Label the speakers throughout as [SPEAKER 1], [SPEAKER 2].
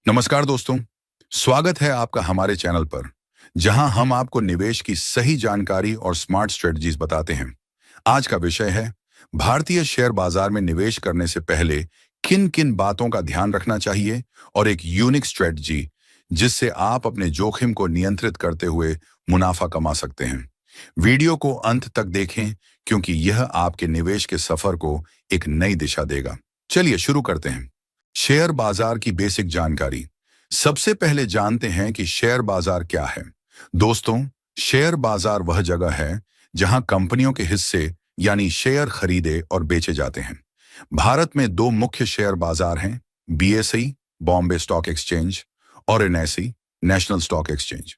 [SPEAKER 1] नमस्कार दोस्तों, स्वागत है आपका हमारे चैनल पर, जहां हम आपको निवेश की सही जानकारी और स्मार्ट स्ट्रेटजीज बताते हैं। आज का विषय है भारतीय शेयर बाजार में निवेश करने से पहले किन किन बातों का ध्यान रखना चाहिए और एक यूनिक स्ट्रेटजी जिससे आप अपने जोखिम को नियंत्रित करते हुए मुनाफा कमा सकते हैं। वीडियो को अंत तक देखें क्योंकि यह आपके निवेश के सफर को एक नई दिशा देगा। चलिए शुरू करते हैं। शेयर बाजार की बेसिक जानकारी। सबसे पहले जानते हैं कि शेयर बाजार क्या है। दोस्तों, शेयर बाजार वह जगह है जहां कंपनियों के हिस्से यानी शेयर खरीदे और बेचे जाते हैं। भारत में दो मुख्य शेयर बाजार हैं, बीएसई बॉम्बे स्टॉक एक्सचेंज और एनएसई नेशनल स्टॉक एक्सचेंज।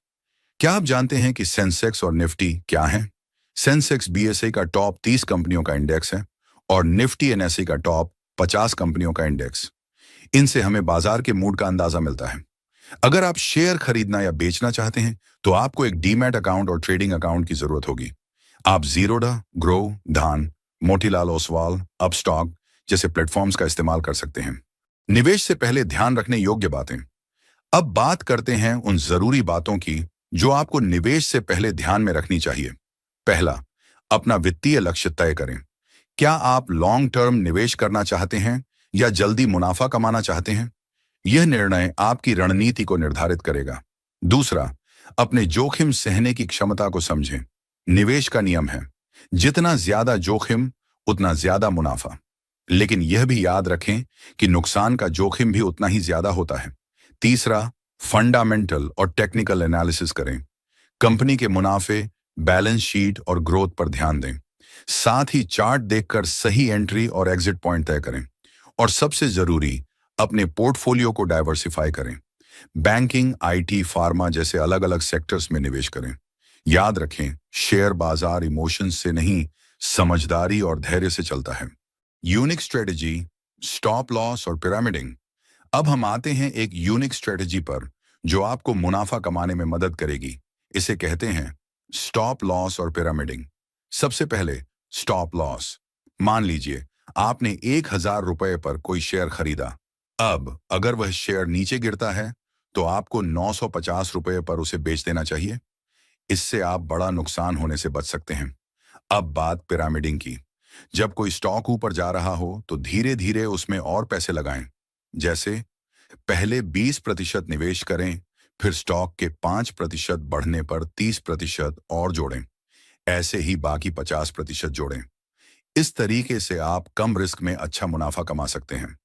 [SPEAKER 1] क्या आप जानते हैं कि सेंसेक्स और निफ्टी क्या है? सेंसेक्स बीएसई का टॉप 30 कंपनियों का इंडेक्स है और निफ्टी एनएसई का टॉप 50 कंपनियों का इंडेक्स। इनसे हमें बाजार के मूड का अंदाजा मिलता है। अगर आप शेयर खरीदना या बेचना चाहते हैं तो आपको एक डीमैट अकाउंट और ट्रेडिंग अकाउंट की जरूरत होगी। आप जीरोधा, ग्रो, धान, मोतीलाल ओसवाल, अपस्टॉक जैसे प्लेटफॉर्म्स का इस्तेमाल कर सकते हैं। निवेश से पहले ध्यान रखने योग्य बातें। अब बात करते हैं उन जरूरी बातों की जो आपको निवेश से पहले ध्यान में रखनी चाहिए। पहला, अपना वित्तीय लक्ष्य तय करें। क्या आप लॉन्ग टर्म निवेश करना चाहते हैं या जल्दी मुनाफा कमाना चाहते हैं? यह निर्णय आपकी रणनीति को निर्धारित करेगा। दूसरा, अपने जोखिम सहने की क्षमता को समझें। निवेश का नियम है, जितना ज्यादा जोखिम उतना ज्यादा मुनाफा। लेकिन यह भी याद रखें कि नुकसान का जोखिम भी उतना ही ज्यादा होता है। तीसरा, फंडामेंटल और टेक्निकल एनालिसिस करें। कंपनी के मुनाफे, बैलेंस शीट और ग्रोथ पर ध्यान दें। साथ ही चार्ट देखकर सही एंट्री और एग्जिट पॉइंट तय करें। और सबसे जरूरी, अपने पोर्टफोलियो को डाइवर्सिफाई करें। बैंकिंग, आईटी, फार्मा जैसे अलग अलग सेक्टर्स में निवेश करें। याद रखें, शेयर बाजार इमोशंस से नहीं, समझदारी और धैर्य से चलता है। यूनिक स्ट्रेटजी, स्टॉप लॉस और पिरामिडिंग। अब हम आते हैं एक यूनिक स्ट्रेटजी पर जो आपको मुनाफा कमाने में मदद करेगी। इसे कहते हैं स्टॉप लॉस और पिरामिडिंग। सबसे पहले, स्टॉप लॉस। मान लीजिए आपने 1,000 रुपए पर कोई शेयर खरीदा। अब अगर वह शेयर नीचे गिरता है तो आपको 950 रुपए पर उसे बेच देना चाहिए। इससे आप बड़ा नुकसान होने से बच सकते हैं। अब बात पिरामिडिंग की। जब कोई स्टॉक ऊपर जा रहा हो तो धीरे धीरे उसमें और पैसे लगाएं। जैसे पहले 20% निवेश करें, फिर स्टॉक के 5% बढ़ने पर 30% और जोड़ें। ऐसे ही बाकी 50% जोड़ें। इस तरीके से आप कम रिस्क में अच्छा मुनाफा कमा सकते हैं।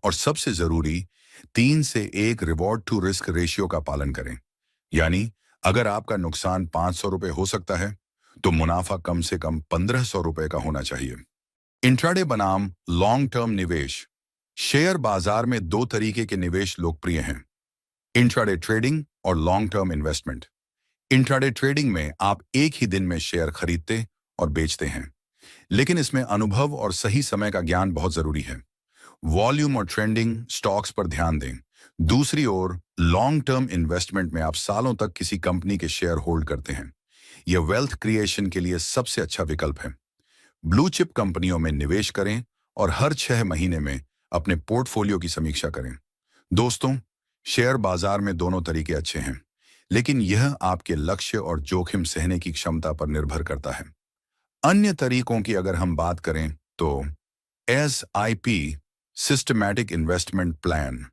[SPEAKER 1] और सबसे जरूरी, 3 से 1 रिवॉर्ड टू रिस्क रेशियो का पालन करें। यानी अगर आपका नुकसान 500 रुपए हो सकता है तो मुनाफा कम से कम 1500 रुपए का होना चाहिए। इंट्राडे बनाम लॉन्ग टर्म निवेश। शेयर बाजार में दो तरीके के निवेश लोकप्रिय हैं, इंट्राडे ट्रेडिंग और long term investment. Intraday trading में आप एक ही दिन में शेयर खरीदते और बेचते हैं, लेकिन इसमें अनुभव और सही समय का ज्ञान बहुत जरूरी है। वॉल्यूम और ट्रेंडिंग स्टॉक्स पर ध्यान दें। दूसरी ओर, लॉन्ग टर्म इन्वेस्टमेंट में आप सालों तक किसी कंपनी के शेयर होल्ड करते हैं। यह वेल्थ क्रिएशन के लिए सबसे अच्छा विकल्प है। ब्लू चिप कंपनियों में निवेश करें और हर 6 महीने में अपने पोर्टफोलियो की समीक्षा करें। दोस्तों, शेयर बाजार में दोनों तरीके अच्छे हैं, लेकिन यह आपके लक्ष्य और जोखिम सहने की क्षमता पर निर्भर करता है। अन्य तरीकों की अगर हम बात करें तो SIP systematic investment plan,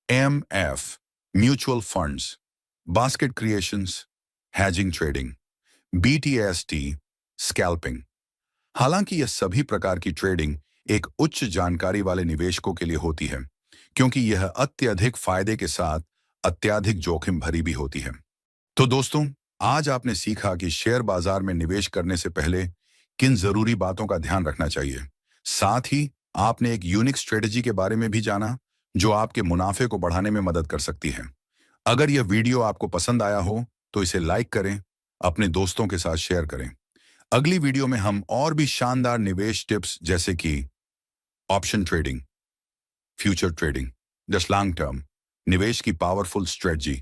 [SPEAKER 1] MF mutual funds, basket creations, hedging trading, BTST scalping. हालांकि यह सभी प्रकार की ट्रेडिंग एक उच्च जानकारी वाले निवेशकों के लिए होती है, क्योंकि यह अत्यधिक फायदे के साथ अत्यधिक जोखिम भरी भी होती है। तो दोस्तों, आज आपने सीखा कि शेयर बाजार में निवेश करने से पहले किन जरूरी बातों का ध्यान रखना चाहिए। साथ ही आपने एक यूनिक स्ट्रेटजी के बारे में भी जाना जो आपके मुनाफे को बढ़ाने में मदद कर सकती है। अगर यह वीडियो आपको पसंद आया हो तो इसे लाइक करें, अपने दोस्तों के साथ शेयर करें। अगली वीडियो में हम और भी शानदार निवेश टिप्स जैसे कि option trading, future trading, just long term निवेश की पावरफुल स्ट्रेटजी,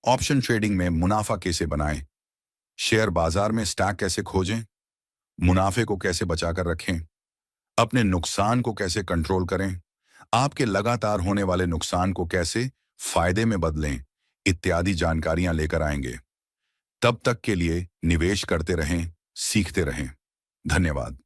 [SPEAKER 1] ऑप्शन ट्रेडिंग में मुनाफा कैसे बनाएं, शेयर बाजार में स्टॉक कैसे खोजें, मुनाफे को कैसे बचाकर रखें, अपने नुकसान को कैसे कंट्रोल करें, आपके लगातार होने वाले नुकसान को कैसे फायदे में बदलें इत्यादि जानकारियां लेकर आएंगे। तब तक के लिए निवेश करते रहें, सीखते रहें। धन्यवाद।